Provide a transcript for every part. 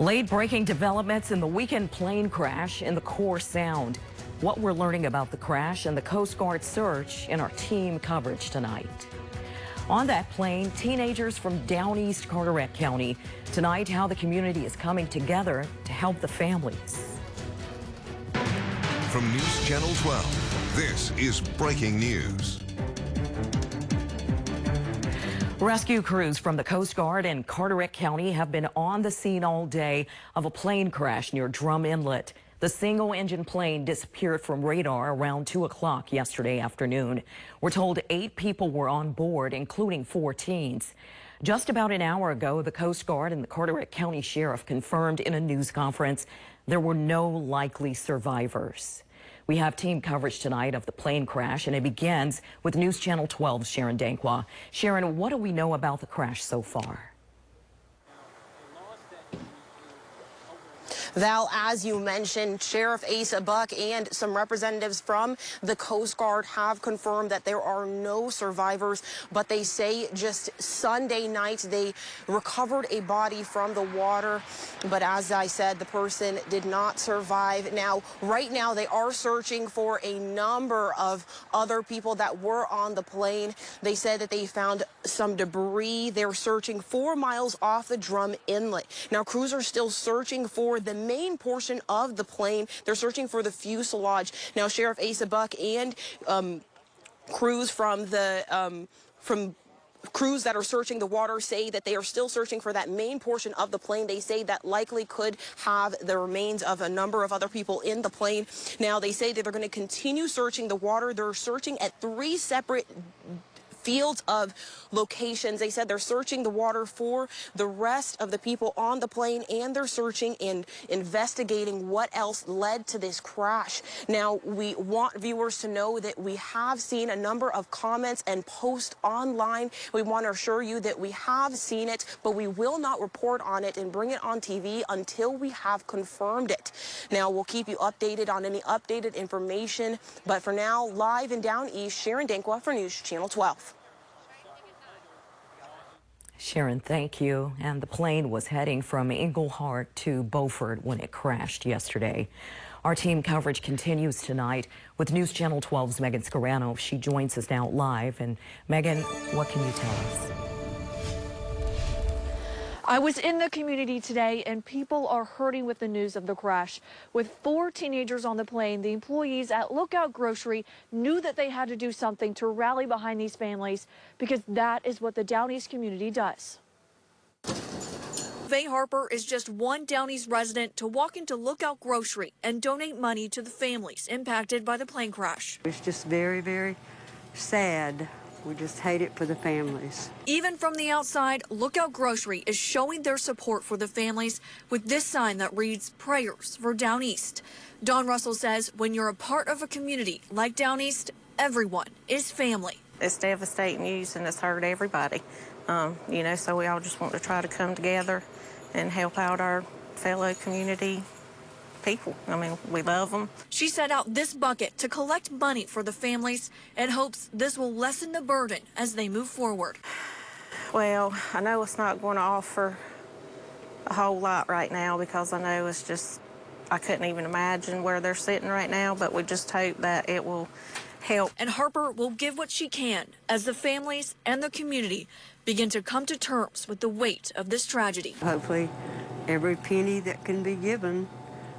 Late-breaking developments in the weekend plane crash in the core sound. What we're learning about the crash and the Coast Guard search in our team coverage tonight. On that plane, teenagers from down east Carteret County. Tonight, how the community is coming together to help the families. From News Channel 12, this is breaking news. Rescue crews from the Coast Guard and Carteret County have been on the scene all day of a plane crash near Drum Inlet. The single-engine plane disappeared from radar around 2 o'clock yesterday afternoon. We're told 8 people were on board, including 4 teens. Just about an hour ago, the Coast Guard and the Carteret County Sheriff confirmed in a news conference there were no likely survivors. We have team coverage tonight of the plane crash, and it begins with News Channel 12's Sharon Dankwa. Sharon, what do we know about the crash so far? Val, as you mentioned, Sheriff Asa Buck and some representatives from the Coast Guard have confirmed that there are no survivors, but they say just Sunday night they recovered a body from the water. But as I said, the person did not survive. Now, right now, they are searching for a number of other people that were on the plane. They said that they found some debris. They're searching 4 miles off the Drum Inlet. Now, crews are still searching for the main portion of the plane. They're searching for the fuselage. Now, Sheriff Asa Buck and crews from crews that are searching the water say that they are still searching for that main portion of the plane. They say that likely could have the remains of a number of other people in the plane. Now, they say that they're going to continue searching the water. They're searching at 3 separate fields of locations. They said they're searching the water for the rest of the people on the plane, and they're searching and investigating what else led to this crash. Now, we want viewers to know that we have seen a number of comments and posts online. We want to assure you that we have seen it, but we will not report on it and bring it on TV until we have confirmed it. Now, we'll keep you updated on any updated information, but for now, live and down east, Sharon Dankwa for News Channel 12. Sharon, thank you. And the plane was heading from Englehart to Beaufort when it crashed yesterday. Our team coverage continues tonight with News Channel 12's Megan Scarano. She joins us now live. And Megan, what can you tell us? I was in the community today, and people are hurting with the news of the crash. With 4 teenagers on the plane, the employees at Lookout Grocery knew that they had to do something to rally behind these families, because that is what the Down East community does. Faye Harper is just one Down East resident to walk into Lookout Grocery and donate money to the families impacted by the plane crash. It's just very, very sad. We just hate it for the families. Even from the outside, Lookout Grocery is showing their support for the families with this sign that reads, "Prayers for Down East." Don Russell says when you're a part of a community like Down East, everyone is family. It's devastating news, and it's hurt everybody. You know, so we all just want to try to come together and help out our fellow community people. I mean, we love them. She set out this bucket to collect money for the families and hopes this will lessen the burden as they move forward. Well, I know it's not going to offer a whole lot right now, because I know it's just, I couldn't even imagine where they're sitting right now, but we just hope that it will help. And Harper will give what she can as the families and the community begin to come to terms with the weight of this tragedy. Hopefully, every penny that can be given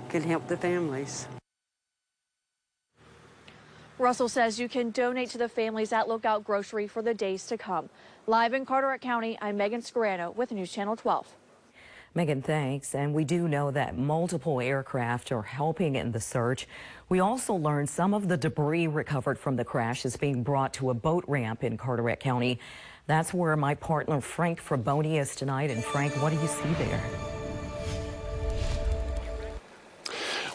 can help the families. Russell says you can donate to the families at Lookout Grocery for the days to come. Live in Carteret County, I'm Megan Scarano with News Channel 12. Megan, thanks. And we do know that multiple aircraft are helping in the search. We also learned some of the debris recovered from the crash is being brought to a boat ramp in Carteret County. That's where my partner Frank Fraboni is tonight. And Frank, what do you see there?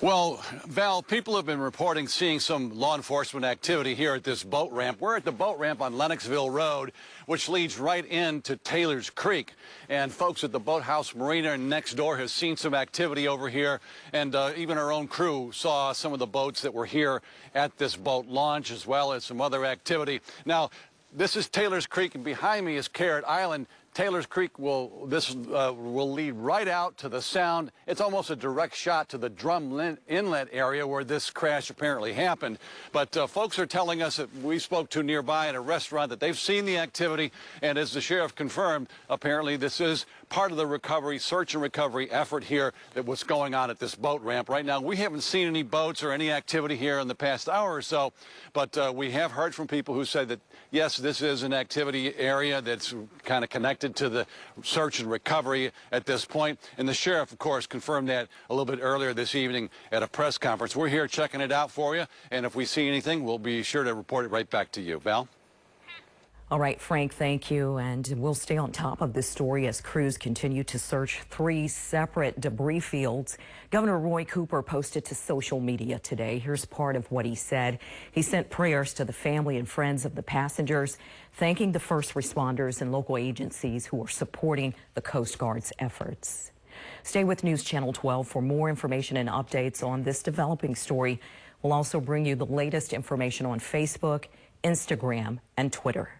Well, Val, people have been reporting seeing some law enforcement activity here at this boat ramp. We're at the boat ramp on Lennoxville Road, which leads right into Taylor's Creek. And folks at the Boathouse Marina next door have seen some activity over here. And even our own crew saw some of the boats that were here at this boat launch, as well as some other activity. Now, this is Taylor's Creek, and behind me is Carrot Island. Taylor's Creek will lead right out to the sound. It's almost a direct shot to the Drum Inlet area where this crash apparently happened. But folks are telling us that we spoke to nearby at a restaurant that they've seen the activity, and as the sheriff confirmed, apparently this is part of the recovery, search and recovery effort here that was going on at this boat ramp. Right now, we haven't seen any boats or any activity here in the past hour or so, but we have heard from people who said that, yes, this is an activity area that's kind of connected to the search and recovery at this point. And the sheriff, of course, confirmed that a little bit earlier this evening at a press conference. We're here checking it out for you, and if we see anything, we'll be sure to report it right back to you. Val? All right, Frank, thank you. And we'll stay on top of this story as crews continue to search 3 separate debris fields. Governor Roy Cooper posted to social media today. Here's part of what he said. He sent prayers to the family and friends of the passengers, thanking the first responders and local agencies who are supporting the Coast Guard's efforts. Stay with News Channel 12 for more information and updates on this developing story. We'll also bring you the latest information on Facebook, Instagram, and Twitter.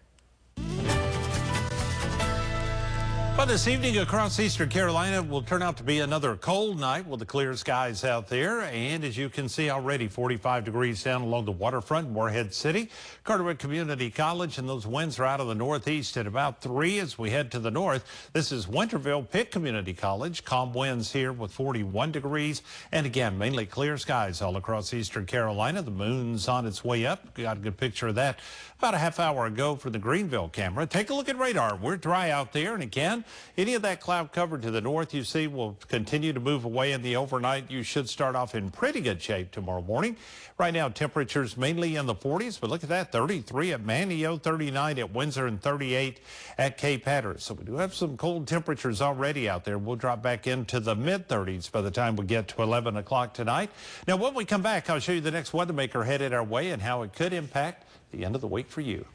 Well, this evening across Eastern Carolina will turn out to be another cold night with the clear skies out there. And as you can see already, 45 degrees down along the waterfront, Morehead City, Carteret Community College, and those winds are out of the northeast at about 3 as we head to the north. This is Winterville Pitt Community College. Calm winds here with 41 degrees. And again, mainly clear skies all across Eastern Carolina. The moon's on its way up. Got a good picture of that about a half hour ago for the Greenville camera. Take a look at radar. We're dry out there. And again, any of that cloud cover to the north you see will continue to move away in the overnight. You should start off in pretty good shape tomorrow morning. Right now, temperatures mainly in the 40s, but look at that, 33 at Manio, 39 at Windsor, and 38 at Cape Hatteras. So we do have some cold temperatures already out there. We'll drop back into the mid-30s by the time we get to 11 o'clock tonight. Now, when we come back, I'll show you the next weather maker headed our way and how it could impact the end of the week for you.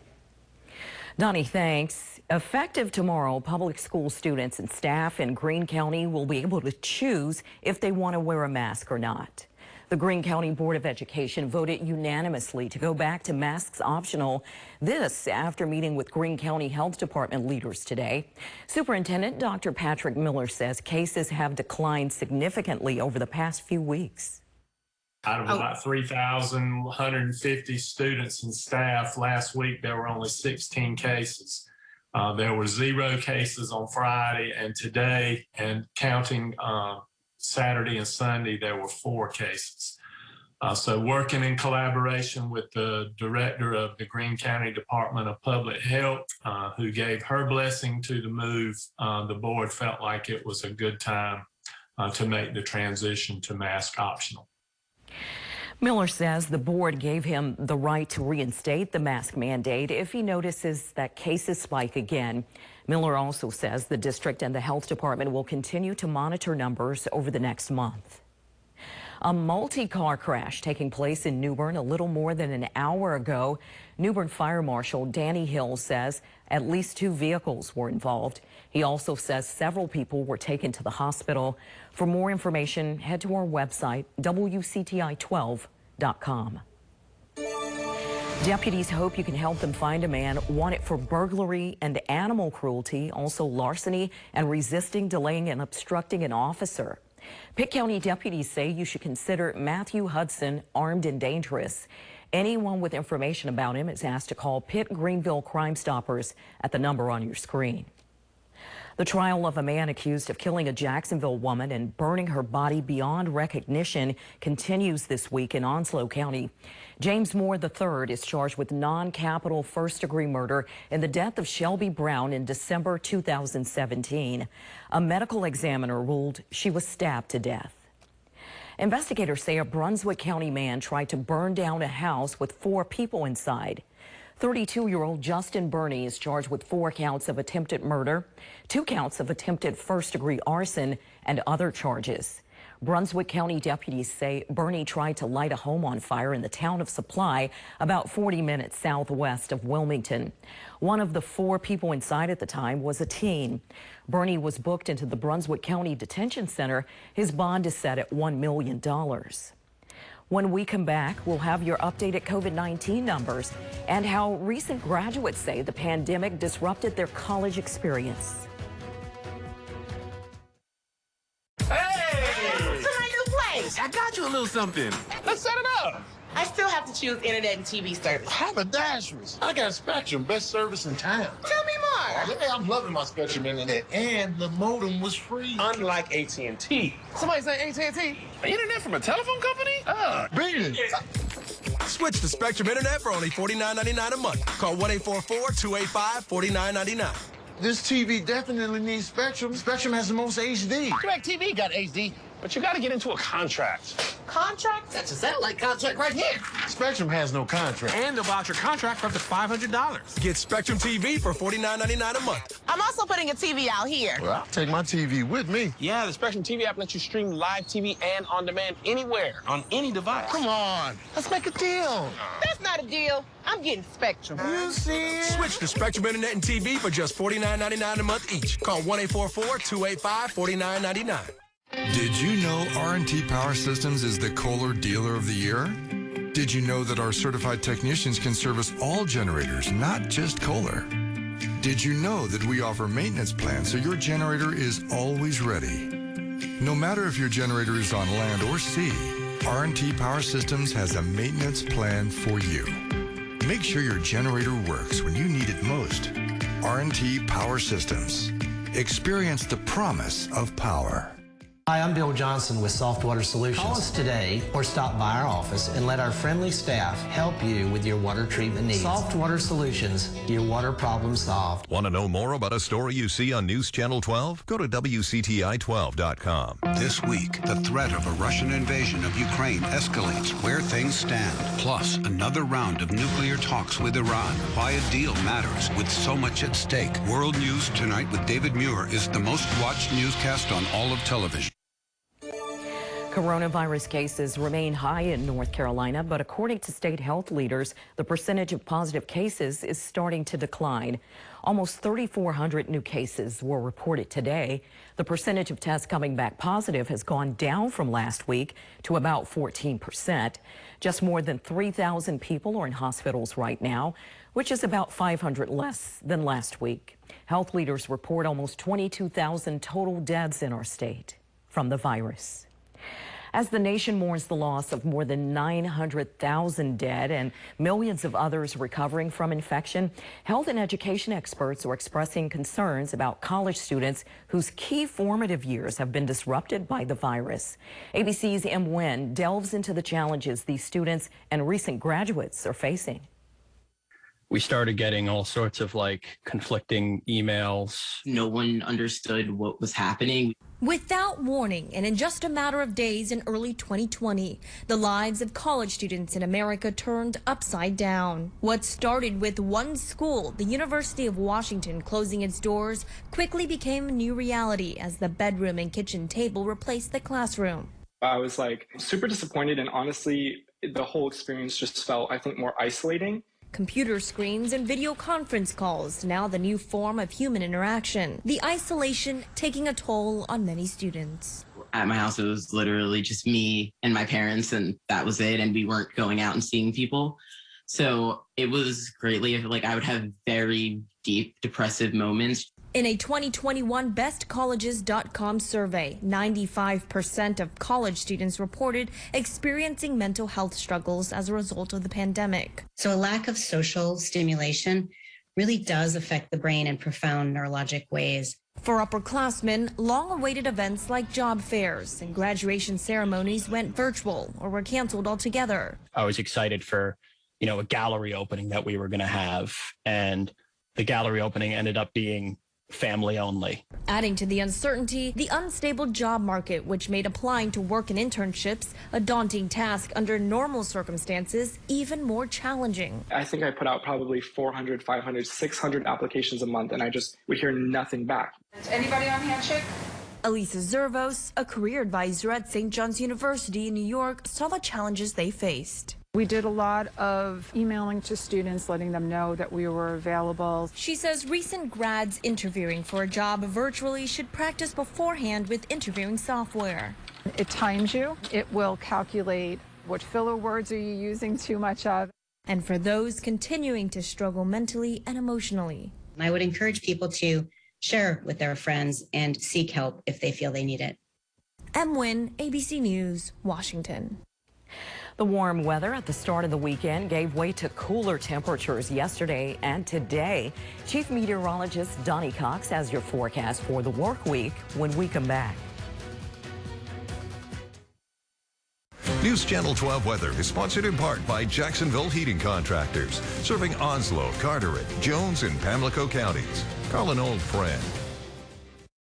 Donnie, thanks. Effective tomorrow, public school students and staff in Greene County will be able to choose if they want to wear a mask or not. The Greene County Board of Education voted unanimously to go back to masks optional. This after meeting with Greene County Health Department leaders today. Superintendent Dr. Patrick Miller says cases have declined significantly over the past few weeks. Out of about 3,150 students and staff last week, there were only 16 cases. There were 0 cases on Friday, and today, and counting Saturday and Sunday, there were 4 cases. So working in collaboration with the director of the Greene County Department of Public Health, who gave her blessing to the move, the board felt like it was a good time to make the transition to mask optional. Miller says the board gave him the right to reinstate the mask mandate if he notices that cases spike again. Miller also says the district and the health department will continue to monitor numbers over the next month. A multi-car crash taking place in New Bern a little more than an hour ago. New Bern Fire Marshal Danny Hill says at least 2 vehicles were involved. He also says several people were taken to the hospital. For more information, head to our website, WCTI12.com. Deputies hope you can help them find a man wanted for burglary and animal cruelty, also larceny and resisting, delaying, and obstructing an officer. Pitt County deputies say you should consider Matthew Hudson armed and dangerous. Anyone with information about him is asked to call Pitt Greenville Crime Stoppers at the number on your screen. The trial of a man accused of killing a Jacksonville woman and burning her body beyond recognition continues this week in Onslow County. James Moore III is charged with non-capital first-degree murder in the death of Shelby Brown in December 2017. A medical examiner ruled she was stabbed to death. Investigators say a Brunswick County man tried to burn down a house with 4 people inside. 32-year-old Justin Burney is charged with 4 counts of attempted murder, 2 counts of attempted first-degree arson, and other charges. Brunswick County deputies say Burney tried to light a home on fire in the town of Supply, about 40 minutes southwest of Wilmington. One of the 4 people inside at the time was a teen. Burney was booked into the Brunswick County Detention Center. His bond is set at $1 million. When we come back, we'll have your updated COVID-19 numbers and how recent graduates say the pandemic disrupted their college experience. Hey! To my new place. I got you a little something. Let's set it up. I still have to choose internet and TV service. Haberdasheries. I got Spectrum, best service in town. Tell me more. Yeah, I'm loving my Spectrum internet, and the modem was free. Unlike AT&T. Somebody say AT&T? Internet from a telephone company? Beat it. Switch to Spectrum Internet for only $49.99 a month. Call 1-844-285-4999. This TV definitely needs Spectrum. Spectrum has the most HD. DirecTV got HD, but you got to get into a contract. Contract? That's a satellite contract right here. Spectrum has no contract. And they'll vouch your contract for up to $500. Get Spectrum TV for $49.99 a month. I'm also putting a TV out here. Well, I'll take my TV with me. Yeah, the Spectrum TV app lets you stream live TV and on demand anywhere, on any device. Come on, let's make a deal. That's not a deal. I'm getting Spectrum. You see? Switch to Spectrum Internet and TV for just $49.99 a month each. Call 1-844-285-4999. Did you know R&T Power Systems is the Kohler Dealer of the Year? Did you know that our certified technicians can service all generators, not just Kohler? Did you know that we offer maintenance plans so your generator is always ready? No matter if your generator is on land or sea, R&T Power Systems has a maintenance plan for you. Make sure your generator works when you need it most. R&T Power Systems. Experience the promise of power. Hi, I'm Bill Johnson with Softwater Solutions. Call us today or stop by our office and let our friendly staff help you with your water treatment needs. Softwater Solutions, your water problem solved. Want to know more about a story you see on News Channel 12? Go to WCTI12.com. This week, the threat of a Russian invasion of Ukraine escalates where things stand. Plus, another round of nuclear talks with Iran. Why a deal matters with so much at stake. World News Tonight with David Muir is the most watched newscast on all of television. Coronavirus cases remain high in North Carolina, but according to state health leaders, the percentage of positive cases is starting to decline. Almost 3,400 new cases were reported today. The percentage of tests coming back positive has gone down from last week to about 14%. Just more than 3,000 people are in hospitals right now, which is about 500 less than last week. Health leaders report almost 22,000 total deaths in our state from the virus. As the nation mourns the loss of more than 900,000 dead and millions of others recovering from infection, health and education experts are expressing concerns about college students whose key formative years have been disrupted by the virus. ABC's M. Nguyen delves into the challenges these students and recent graduates are facing. We started getting all sorts of conflicting emails. No one understood what was happening. Without warning, and in just a matter of days in early 2020, the lives of college students in America turned upside down. What started with one school, the University of Washington, closing its doors, quickly became a new reality as the bedroom and kitchen table replaced the classroom. I was super disappointed, and honestly, the whole experience just felt, I think, more isolating. Computer screens and video conference calls, now the new form of human interaction. The isolation taking a toll on many students. At my house, it was literally just me and my parents, and that was it. And we weren't going out and seeing people. So it was greatly, I would have very deep depressive moments. In a 2021 bestcolleges.com survey, 95% of college students reported experiencing mental health struggles as a result of the pandemic. So a lack of social stimulation really does affect the brain in profound neurologic ways. For upperclassmen, long-awaited events like job fairs and graduation ceremonies went virtual or were canceled altogether. I was excited for, a gallery opening that we were going to have, and the gallery opening ended up being family only. Adding to the uncertainty, the unstable job market, which made applying to work in internships a daunting task under normal circumstances even more challenging. I think I put out probably 400, 500, 600 applications a month, and I just would hear nothing back. Anybody on handshake? Elisa Zervos, a career advisor at St. John's University in New York, saw the challenges they faced. We did a lot of emailing to students, letting them know that we were available. She says recent grads interviewing for a job virtually should practice beforehand with interviewing software. It times you. It will calculate What filler words are you using too much of? And for those continuing to struggle mentally and emotionally. I would encourage people to share with their friends and seek help if they feel they need it. Wynn, ABC News, Washington. The warm weather at the start of the weekend gave way to cooler temperatures yesterday and today. Chief Meteorologist Donnie Cox has your forecast for the work week when we come back. News Channel 12 weather is sponsored in part by Jacksonville Heating Contractors, serving Onslow, Carteret, Jones, and Pamlico counties. Call an old friend.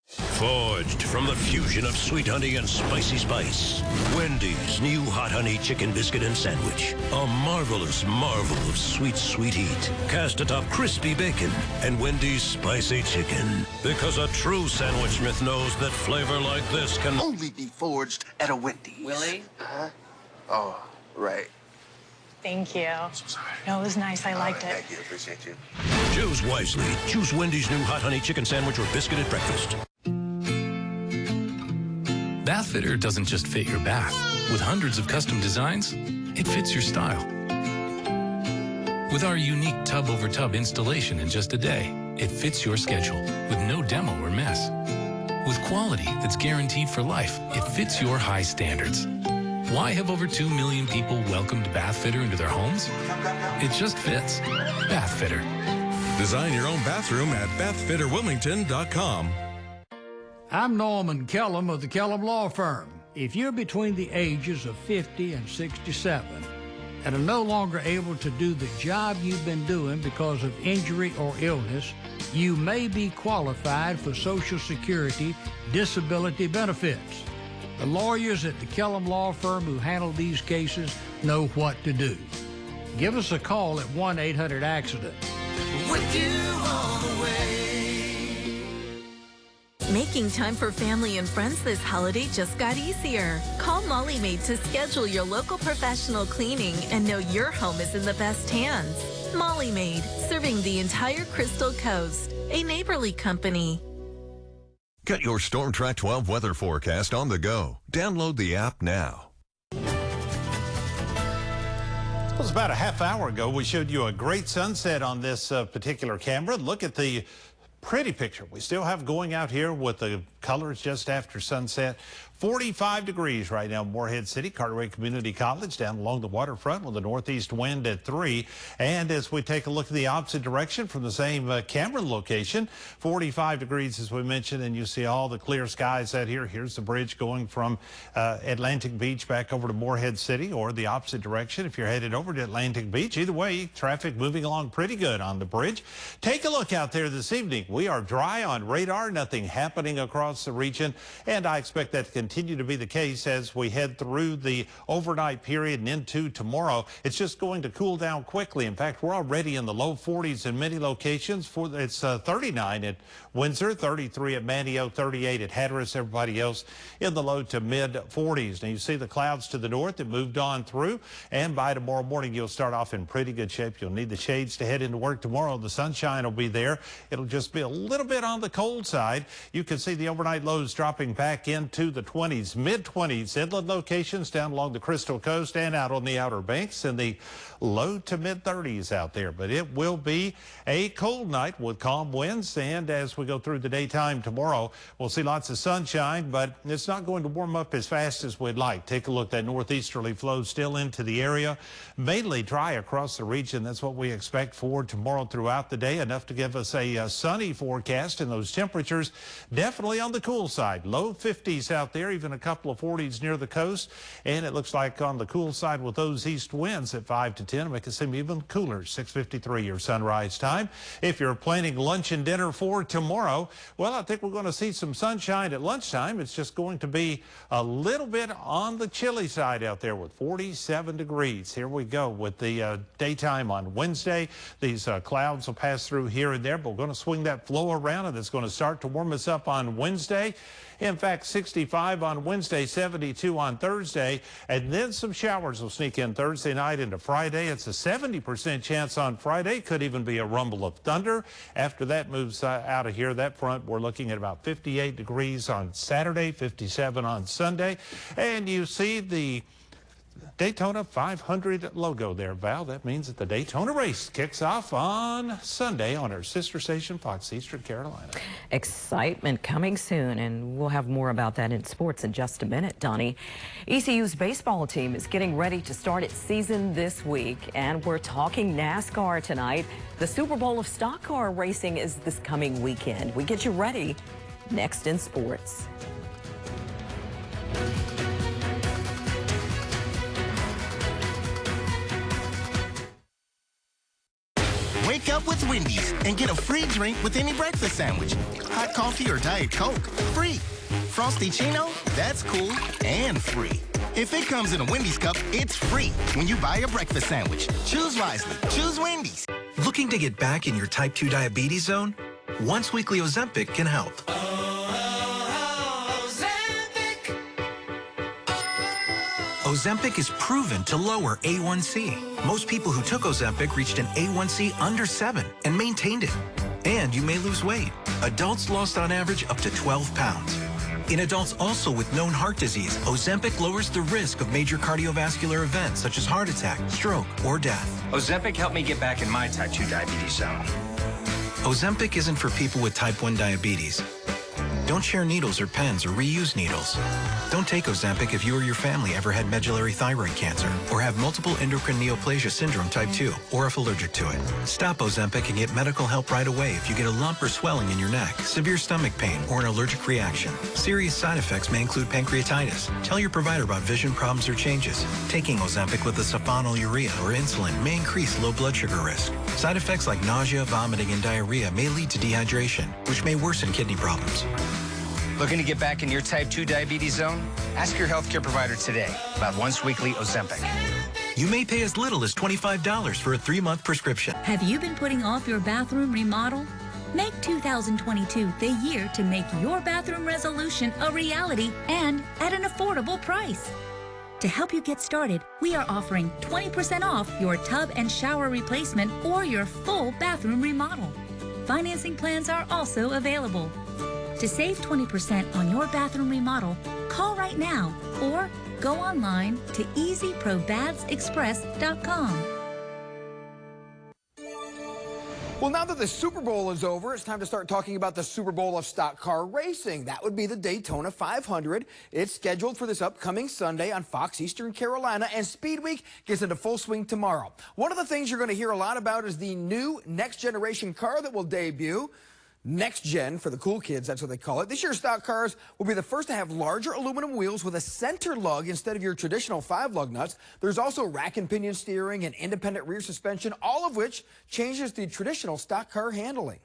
Forged from the fusion of sweet honey and spicy spice, Wendy's new hot honey chicken biscuit and sandwich. A marvelous marvel of sweet, sweet heat. Cast atop crispy bacon and Wendy's spicy chicken. Because a true sandwich smith knows that flavor like this can only be forged at a Wendy's. Willie? Huh? Oh, right. Thank you. So sorry. No, it was nice. I liked it. Thank you. Appreciate you. Choose wisely. Choose Wendy's new hot honey chicken sandwich or biscuit at breakfast. Bathfitter doesn't just fit your bath. With hundreds of custom designs, it fits your style. With our unique tub-over-tub installation in just a day, it fits your schedule with no demo or mess. With quality that's guaranteed for life, it fits your high standards. Why have over 2 million people welcomed Bathfitter into their homes? It just fits. Bathfitter. Design your own bathroom at bathfitterwilmington.com. I'm Norman Kellum of the Kellum Law Firm. If you're between the ages of 50 and 67 and are no longer able to do the job you've been doing because of injury or illness, you may be qualified for Social Security disability benefits. The lawyers at the Kellum Law Firm who handle these cases know what to do. Give us a call at 1-800-ACCIDENT. With you all the way. Making time for family and friends this holiday just got easier. Call Molly Maid to schedule your local professional cleaning and know your home is in the best hands. Molly Maid, serving the entire Crystal Coast, a neighborly company. Get your Storm Track 12 weather forecast on the go. Download the app now. It was about a half hour ago. We showed you a great sunset on this particular camera. Look at the pretty picture we still have going out here with the colors just after sunset. 45 degrees right now in Morehead City, Carteret Community College down along the waterfront with a northeast wind at 3. And as we take a look in the opposite direction from the same camera location, 45 degrees as we mentioned, and you see all the clear skies out here. Here's the bridge going from Atlantic Beach back over to Morehead City, or the opposite direction if you're headed over to Atlantic Beach. Either way, traffic moving along pretty good on the bridge. Take a look out there this evening. We are dry on radar, nothing happening across the region, and I expect that to continue to be the case as we head through the overnight period and into tomorrow. It's just going to cool down quickly. In fact, we're already in the low 40s in many locations. It's 39 at Windsor, 33 at Manteo, 38 at Hatteras, everybody else in the low to mid 40s. Now you see the clouds to the north that moved on through, and by tomorrow morning you'll start off in pretty good shape. You'll need the shades to head into work tomorrow. The sunshine will be there. It'll just be a little bit on the cold side. You can see the overnight lows dropping back into the 20s, mid-20s, inland locations down along the Crystal Coast and out on the Outer Banks, in the low to mid-30s out there. But it will be a cold night with calm winds, and as we go through the daytime tomorrow, we'll see lots of sunshine, but it's not going to warm up as fast as we'd like. Take a look. That northeasterly flow still into the area. Mainly dry across the region. That's what we expect for tomorrow throughout the day. Enough to give us a sunny forecast, and those temperatures definitely on the cool side. Low 50s out there, even a couple of 40s near the coast. And it looks like on the cool side with those east winds at 5 to 10, make it seem even cooler. 6:53 your sunrise time. If you're planning lunch and dinner for tomorrow, well, I think we're going to see some sunshine at lunchtime. It's just going to be a little bit on the chilly side out there with 47 degrees. Here we go with the daytime on Wednesday. These clouds will pass through here and there, but we're going to swing that flow around, and it's going to start to warm us up on Wednesday. In fact, 65 on Wednesday, 72 on Thursday, and then some showers will sneak in Thursday night into Friday. It's a 70% chance on Friday. Could even be a rumble of thunder. After that moves out of here, that front, we're looking at about 58 degrees on Saturday, 57 on Sunday. And you see the Daytona 500 logo there, Val. That means that the Daytona race kicks off on Sunday on our sister station, Fox Eastern Carolina. Excitement coming soon, and we'll have more about that in sports in just a minute, Donnie. ECU's baseball team is getting ready to start its season this week, and we're talking NASCAR tonight. The Super Bowl of stock car racing is this coming weekend. We get you ready next in sports. Wake up with Wendy's and get a free drink with any breakfast sandwich. Hot coffee or Diet Coke, free. Frosty Chino, that's cool and free. If it comes in a Wendy's cup, it's free when you buy a breakfast sandwich. Choose wisely. Choose Wendy's. Looking to get back in your type 2 diabetes zone? Once weekly Ozempic can help. Ozempic is proven to lower A1C. Most people who took Ozempic reached an A1C under 7 and maintained it. And you may lose weight. Adults lost on average up to 12 pounds. In adults also with known heart disease, Ozempic lowers the risk of major cardiovascular events such as heart attack, stroke, or death. Ozempic helped me get back in my type 2 diabetes zone. Ozempic isn't for people with type 1 diabetes. Don't share needles or pens or reuse needles. Don't take Ozempic if you or your family ever had medullary thyroid cancer or have multiple endocrine neoplasia syndrome type 2 or if allergic to it. Stop Ozempic and get medical help right away if you get a lump or swelling in your neck, severe stomach pain, or an allergic reaction. Serious side effects may include pancreatitis. Tell your provider about vision problems or changes. Taking Ozempic with a sulfonylurea or insulin may increase low blood sugar risk. Side effects like nausea, vomiting, and diarrhea may lead to dehydration, which may worsen kidney problems. Looking to get back in your type 2 diabetes zone? Ask your healthcare provider today about once weekly Ozempic. You may pay as little as $25 for a 3-month prescription. Have you been putting off your bathroom remodel? Make 2022 the year to make your bathroom resolution a reality and at an affordable price. To help you get started, we are offering 20% off your tub and shower replacement or your full bathroom remodel. Financing plans are also available. To save 20% on your bathroom remodel, call right now or go online to easyprobadsexpress.com. Well, now that the Super Bowl is over, it's time to start talking about the Super Bowl of stock car racing. That would be the Daytona 500. It's scheduled for this upcoming Sunday on Fox Eastern Carolina, and Speed Week gets into full swing tomorrow. One of the things you're going to hear a lot about is the new next generation car that will debut. Next gen for the cool kids, that's what they call it. This year's stock cars will be the first to have larger aluminum wheels with a center lug instead of your traditional 5-lug nuts. There's also rack and pinion steering and independent rear suspension, all of which changes the traditional stock car handling.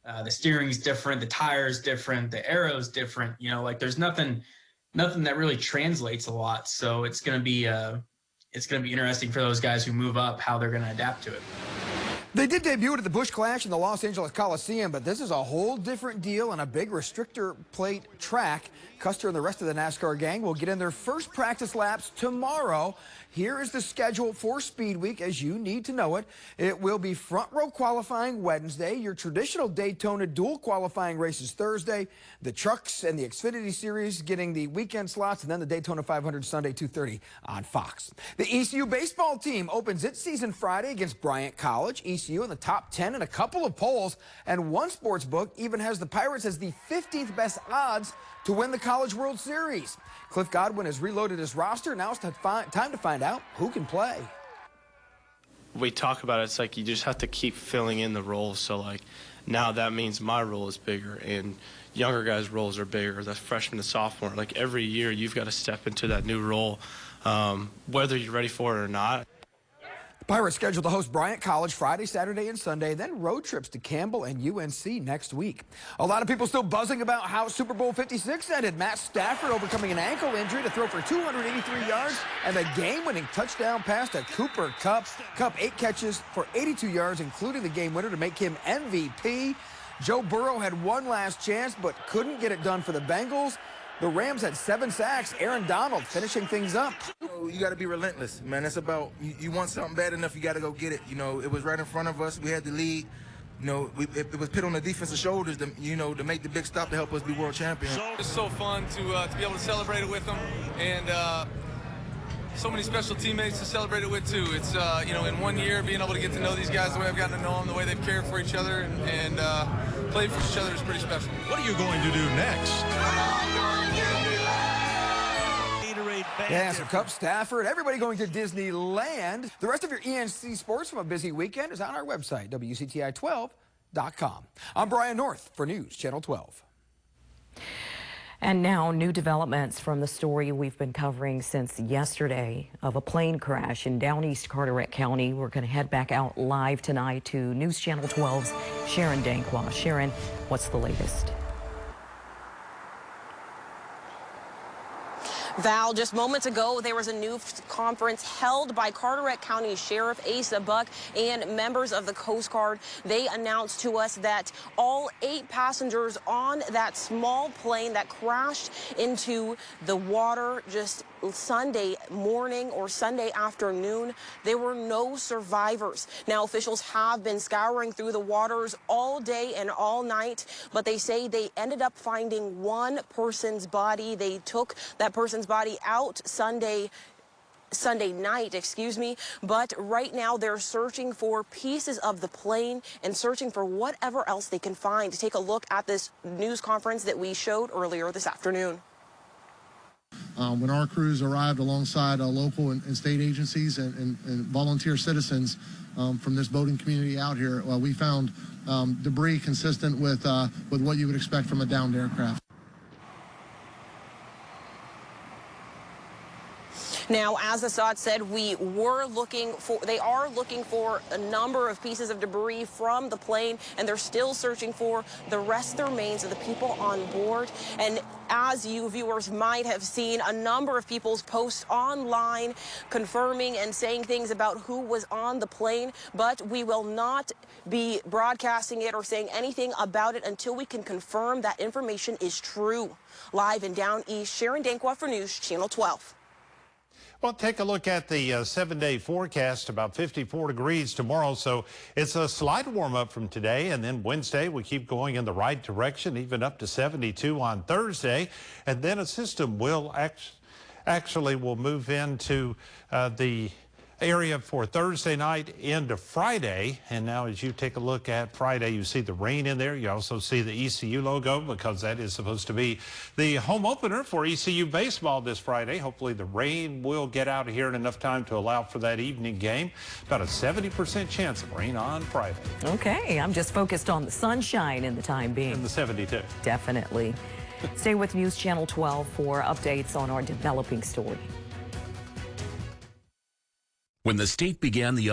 The steering's different, the tire's different, the aero's different. You know, like there's nothing that really translates a lot. So it's gonna be interesting for those guys who move up how they're gonna adapt to it. They did debut it at the Busch Clash in the Los Angeles Coliseum, but this is a whole different deal on a big restrictor plate track. Custer and the rest of the NASCAR gang will get in their first practice laps tomorrow. Here is the schedule for Speed Week as you need to know it. It will be front row qualifying Wednesday, your traditional Daytona dual qualifying races Thursday, the trucks and the Xfinity Series getting the weekend slots, and then the Daytona 500 Sunday 2:30 on Fox. The ECU baseball team opens its season Friday against Bryant College. ECU in the top 10 in a couple of polls, and one sports book even has the Pirates as the 15th best odds to win the College World Series. Cliff Godwin has reloaded his roster. Now it's time to find out who can play. We talk about it, it's like you just have to keep filling in the roles. So like now that means my role is bigger and younger guys' roles are bigger, the freshman and sophomore. Like every year you've got to step into that new role, whether you're ready for it or not. Pirates scheduled to host Bryant College Friday, Saturday, and Sunday, then road trips to Campbell and UNC next week. A lot of people still buzzing about how Super Bowl 56 ended. Matt Stafford overcoming an ankle injury to throw for 283 yards and a game-winning touchdown pass to Cooper Kupp. Kupp 8 catches for 82 yards, including the game winner to make him MVP. Joe Burrow had one last chance, but couldn't get it done for the Bengals. The Rams had 7 sacks. Aaron Donald finishing things up. You got to be relentless, man. It's about you want something bad enough, you got to go get it. You know, it was right in front of us. We had the lead. You know, it was put on the defensive shoulders, to make the big stop to help us be world champions. It's so fun to be able to celebrate it with them and so many special teammates to celebrate it with too. It's in 1 year being able to get to know these guys the way I've gotten to know them, the way they've cared for each other and played for each other is pretty special. What are you going to do next? Yeah, some Cubs staffer and everybody going to Disneyland. The rest of your ENC sports from a busy weekend is on our website, WCTI12.com. I'm Brian North for News Channel 12. And now new developments from the story we've been covering since yesterday of a plane crash in down East Carteret County. We're going to head back out live tonight to News Channel 12's Sharon Danquah. Sharon, what's the latest? Val, just moments ago, there was a news conference held by Carteret County Sheriff Asa Buck and members of the Coast Guard. They announced to us that all 8 passengers on that small plane that crashed into the water just Sunday morning or Sunday afternoon, there were no survivors. Now, officials have been scouring through the waters all day and all night, but they say they ended up finding one person's body. They took that person's body out Sunday night, but right now they're searching for pieces of the plane and searching for whatever else they can find. Take a look at this news conference that we showed earlier this afternoon. When our crews arrived alongside local and state agencies and volunteer citizens from this boating community out here, we found debris consistent with what you would expect from a downed aircraft. Now, as Assad said, they are looking for a number of pieces of debris from the plane, and they're still searching for the rest of the remains of the people on board. And as you viewers might have seen, a number of people's posts online confirming and saying things about who was on the plane, but we will not be broadcasting it or saying anything about it until we can confirm that information is true. Live in Down East, Sharon Danquah for News Channel 12. Well, take a look at the 7-day forecast, about 54 degrees tomorrow. So it's a slight warm up from today. And then Wednesday, we keep going in the right direction, even up to 72 on Thursday. And then a system will actually move into the area for Thursday night into Friday. And now as you take a look at Friday, you see the rain in there. You also see the ECU logo because that is supposed to be the home opener for ECU baseball this Friday. Hopefully the rain will get out of here in enough time to allow for that evening game. About a 70% chance of rain on Friday. Okay, I'm just focused on the sunshine in the time being. And the 72. Definitely. Stay with News Channel 12 for updates on our developing story. When the state began the